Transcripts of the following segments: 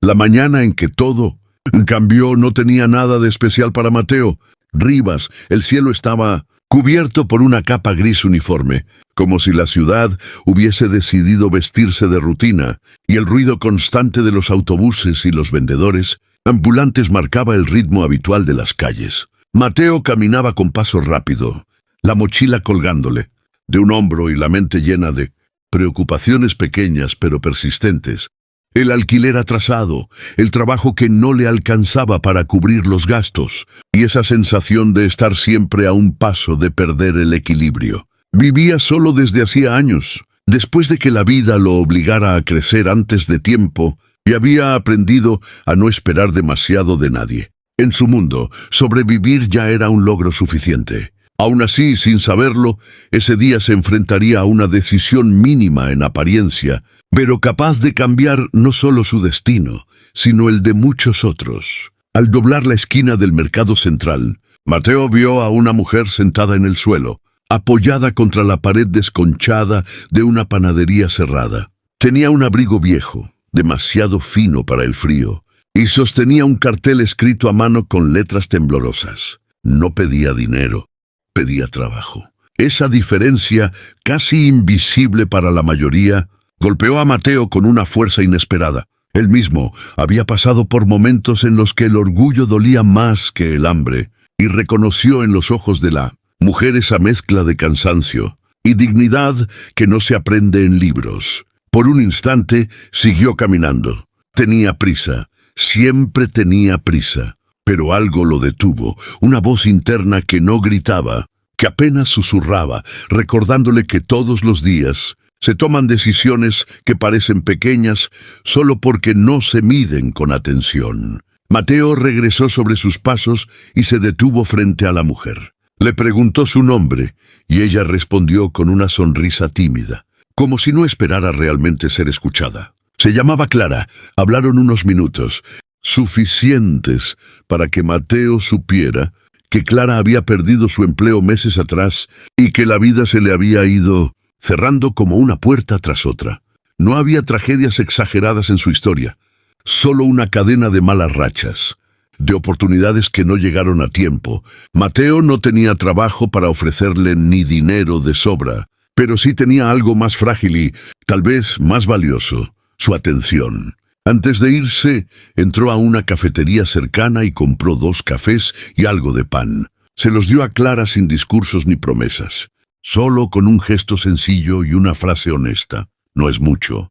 La mañana en que todo cambió no tenía nada de especial para Mateo. Rivas, el cielo estaba cubierto por una capa gris uniforme, como si la ciudad hubiese decidido vestirse de rutina, y el ruido constante de los autobuses y los vendedores ambulantes marcaba el ritmo habitual de las calles. Mateo caminaba con paso rápido, la mochila colgándole de un hombro y la mente llena de preocupaciones pequeñas pero persistentes. El alquiler atrasado, el trabajo que no le alcanzaba para cubrir los gastos, y esa sensación de estar siempre a un paso de perder el equilibrio. Vivía solo desde hacía años, después de que la vida lo obligara a crecer antes de tiempo, y había aprendido a no esperar demasiado de nadie. En su mundo, sobrevivir ya era un logro suficiente. Aún así, sin saberlo, ese día se enfrentaría a una decisión mínima en apariencia, pero capaz de cambiar no solo su destino, sino el de muchos otros. Al doblar la esquina del mercado central, Mateo vio a una mujer sentada en el suelo, apoyada contra la pared desconchada de una panadería cerrada. Tenía un abrigo viejo, demasiado fino para el frío, y sostenía un cartel escrito a mano con letras temblorosas. No pedía dinero, pedía trabajo. Esa diferencia, casi invisible para la mayoría, golpeó a Mateo con una fuerza inesperada. Él mismo había pasado por momentos en los que el orgullo dolía más que el hambre, y reconoció en los ojos de la mujer esa mezcla de cansancio y dignidad que no se aprende en libros. Por un instante siguió caminando. Tenía prisa, siempre tenía prisa. Pero algo lo detuvo, una voz interna que no gritaba, que apenas susurraba, recordándole que todos los días se toman decisiones que parecen pequeñas solo porque no se miden con atención. Mateo regresó sobre sus pasos y se detuvo frente a la mujer. Le preguntó su nombre y ella respondió con una sonrisa tímida, como si no esperara realmente ser escuchada. Se llamaba Clara. Hablaron unos minutos, suficientes para que Mateo supiera que Clara había perdido su empleo meses atrás y que la vida se le había ido cerrando como una puerta tras otra. No había tragedias exageradas en su historia, solo una cadena de malas rachas, de oportunidades que no llegaron a tiempo. Mateo no tenía trabajo para ofrecerle ni dinero de sobra, pero sí tenía algo más frágil y, tal vez, más valioso: su atención. Antes de irse, entró a una cafetería cercana y compró 2 cafés y algo de pan. Se los dio a Clara sin discursos ni promesas, solo con un gesto sencillo y una frase honesta. No es mucho,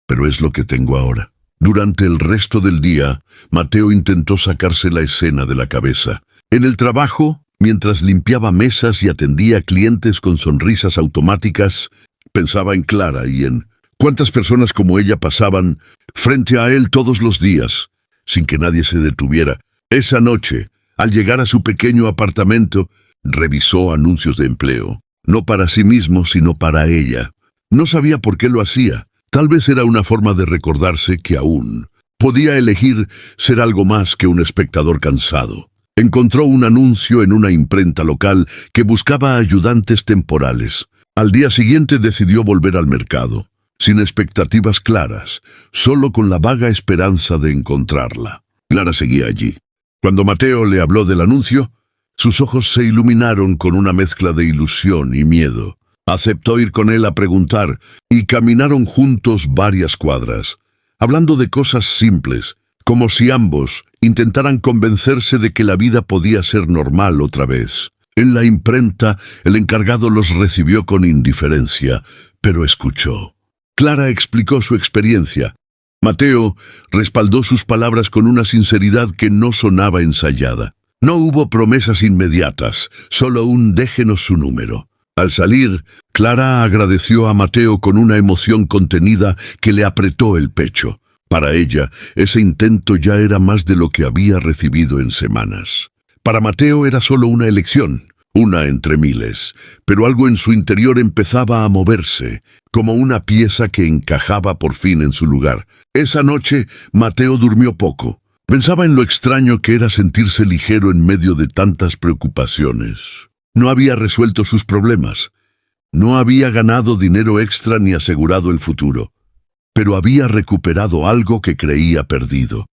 pero es lo que tengo ahora. Durante el resto del día, Mateo intentó sacarse la escena de la cabeza. En el trabajo, mientras limpiaba mesas y atendía clientes con sonrisas automáticas, pensaba en Clara y en cuántas personas como ella pasaban frente a él todos los días, sin que nadie se detuviera. Esa noche, al llegar a su pequeño apartamento, revisó anuncios de empleo, no para sí mismo, sino para ella. No sabía por qué lo hacía. Tal vez era una forma de recordarse que aún podía elegir ser algo más que un espectador cansado. Encontró un anuncio en una imprenta local que buscaba ayudantes temporales. Al día siguiente decidió volver al mercado, sin expectativas claras, solo con la vaga esperanza de encontrarla. Clara seguía allí. Cuando Mateo le habló del anuncio, sus ojos se iluminaron con una mezcla de ilusión y miedo. Aceptó ir con él a preguntar, y caminaron juntos varias cuadras, hablando de cosas simples, como si ambos intentaran convencerse de que la vida podía ser normal otra vez. En la imprenta, el encargado los recibió con indiferencia, pero escuchó. Clara explicó su experiencia. Mateo respaldó sus palabras con una sinceridad que no sonaba ensayada. No hubo promesas inmediatas, solo un déjenos su número. Al salir, Clara agradeció a Mateo con una emoción contenida que le apretó el pecho. Para ella, ese intento ya era más de lo que había recibido en semanas. Para Mateo era solo una elección, una entre miles, pero algo en su interior empezaba a moverse, como una pieza que encajaba por fin en su lugar. Esa noche, Mateo durmió poco. Pensaba en lo extraño que era sentirse ligero en medio de tantas preocupaciones. No había resuelto sus problemas. No había ganado dinero extra ni asegurado el futuro. pero había recuperado algo que creía perdido.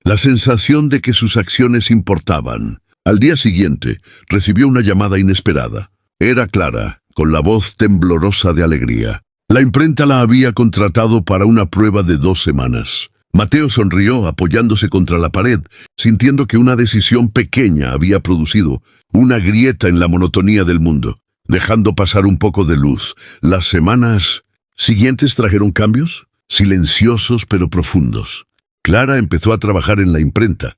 La sensación de que sus acciones importaban. Al día siguiente, recibió una llamada inesperada. Era Clara, con la voz temblorosa de alegría. La imprenta la había contratado para una prueba de 2 semanas. Mateo sonrió apoyándose contra la pared, sintiendo que una decisión pequeña había producido una grieta en la monotonía del mundo, dejando pasar un poco de luz. Las semanas siguientes trajeron cambios, silenciosos pero profundos. Clara empezó a trabajar en la imprenta,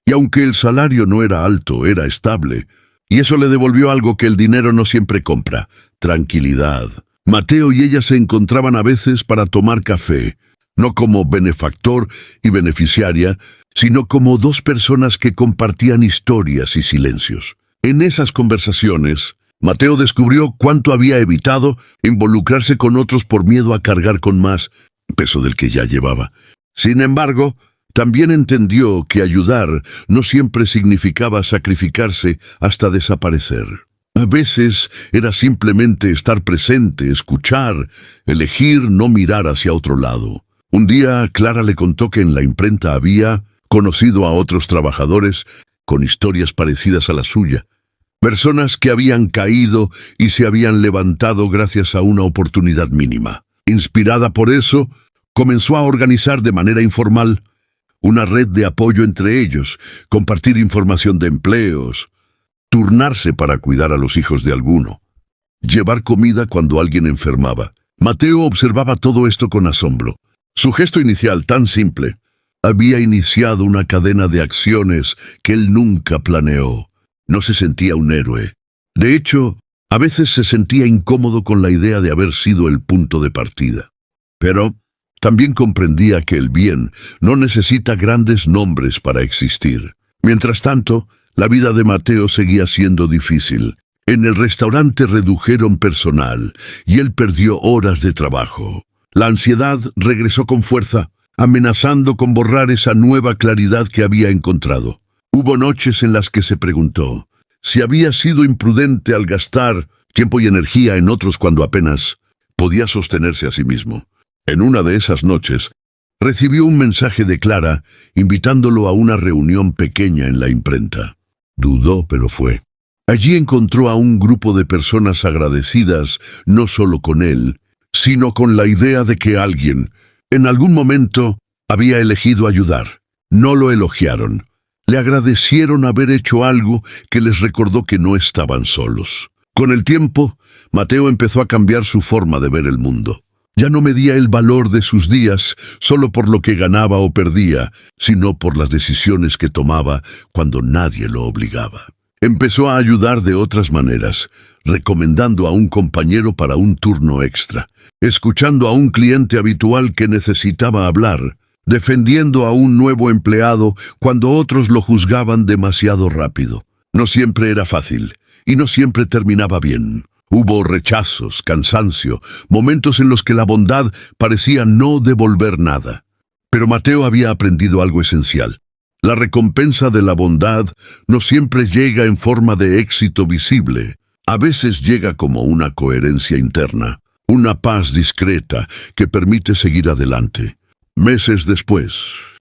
y aunque el salario no era alto, era estable, y eso le devolvió algo que el dinero no siempre compra: tranquilidad. Mateo y ella se encontraban a veces para tomar café, no como benefactor y beneficiaria, sino como 2 personas que compartían historias y silencios. En esas conversaciones, Mateo descubrió cuánto había evitado involucrarse con otros por miedo a cargar con más peso del que ya llevaba. Sin embargo, también entendió que ayudar no siempre significaba sacrificarse hasta desaparecer. A veces era simplemente estar presente, escuchar, elegir no mirar hacia otro lado. Un día, Clara le contó que en la imprenta había conocido a otros trabajadores con historias parecidas a la suya. Personas que habían caído y se habían levantado gracias a una oportunidad mínima. Inspirada por eso, comenzó a organizar de manera informal una red de apoyo entre ellos, compartir información de empleos, turnarse para cuidar a los hijos de alguno, llevar comida cuando alguien enfermaba. Mateo observaba todo esto con asombro. Su gesto inicial, tan simple, había iniciado una cadena de acciones que él nunca planeó. No se sentía un héroe. De hecho, a veces se sentía incómodo con la idea de haber sido el punto de partida. Pero también comprendía que el bien no necesita grandes nombres para existir. Mientras tanto, la vida de Mateo seguía siendo difícil. En el restaurante redujeron personal y él perdió horas de trabajo. La ansiedad regresó con fuerza, amenazando con borrar esa nueva claridad que había encontrado. Hubo noches en las que se preguntó si había sido imprudente al gastar tiempo y energía en otros cuando apenas podía sostenerse a sí mismo. En una de esas noches, recibió un mensaje de Clara invitándolo a una reunión pequeña en la imprenta. Dudó, pero fue. Allí encontró a un grupo de personas agradecidas no solo con él, sino con la idea de que alguien, en algún momento, había elegido ayudar. No lo elogiaron. Le agradecieron haber hecho algo que les recordó que no estaban solos. Con el tiempo, Mateo empezó a cambiar su forma de ver el mundo. Ya no medía el valor de sus días solo por lo que ganaba o perdía, sino por las decisiones que tomaba cuando nadie lo obligaba. Empezó a ayudar de otras maneras, recomendando a un compañero para un turno extra, escuchando a un cliente habitual que necesitaba hablar, defendiendo a un nuevo empleado cuando otros lo juzgaban demasiado rápido. No siempre era fácil, y no siempre terminaba bien. Hubo rechazos, cansancio, momentos en los que la bondad parecía no devolver nada. Pero Mateo había aprendido algo esencial. La recompensa de la bondad no siempre llega en forma de éxito visible. A veces llega como una coherencia interna, una paz discreta que permite seguir adelante. Meses después,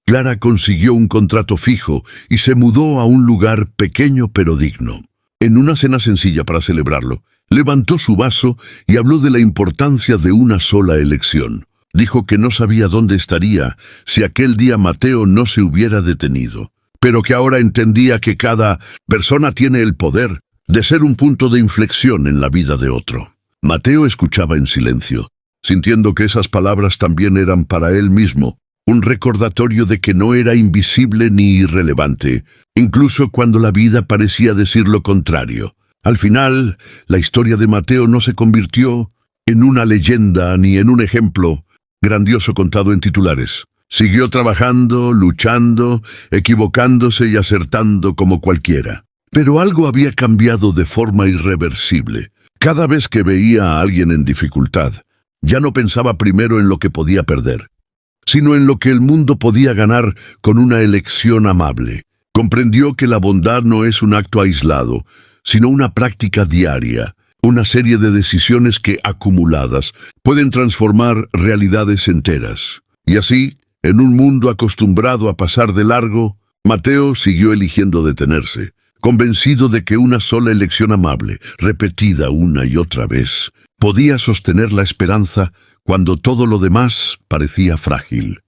Clara consiguió un contrato fijo y se mudó a un lugar pequeño pero digno. En una cena sencilla para celebrarlo, levantó su vaso y habló de la importancia de una sola elección. Dijo que no sabía dónde estaría si aquel día Mateo no se hubiera detenido, pero que ahora entendía que cada persona tiene el poder de ser un punto de inflexión en la vida de otro. Mateo escuchaba en silencio, sintiendo que esas palabras también eran para él mismo, un recordatorio de que no era invisible ni irrelevante, incluso cuando la vida parecía decir lo contrario. Al final, la historia de Mateo no se convirtió en una leyenda ni en un ejemplo grandioso contado en titulares. Siguió trabajando, luchando, equivocándose y acertando como cualquiera. Pero algo había cambiado de forma irreversible. Cada vez que veía a alguien en dificultad, ya no pensaba primero en lo que podía perder, sino en lo que el mundo podía ganar con una elección amable. Comprendió que la bondad no es un acto aislado, sino una práctica diaria, una serie de decisiones que, acumuladas, pueden transformar realidades enteras. Y así, en un mundo acostumbrado a pasar de largo, Mateo siguió eligiendo detenerse, convencido de que una sola elección amable, repetida una y otra vez, podía sostener la esperanza cuando todo lo demás parecía frágil.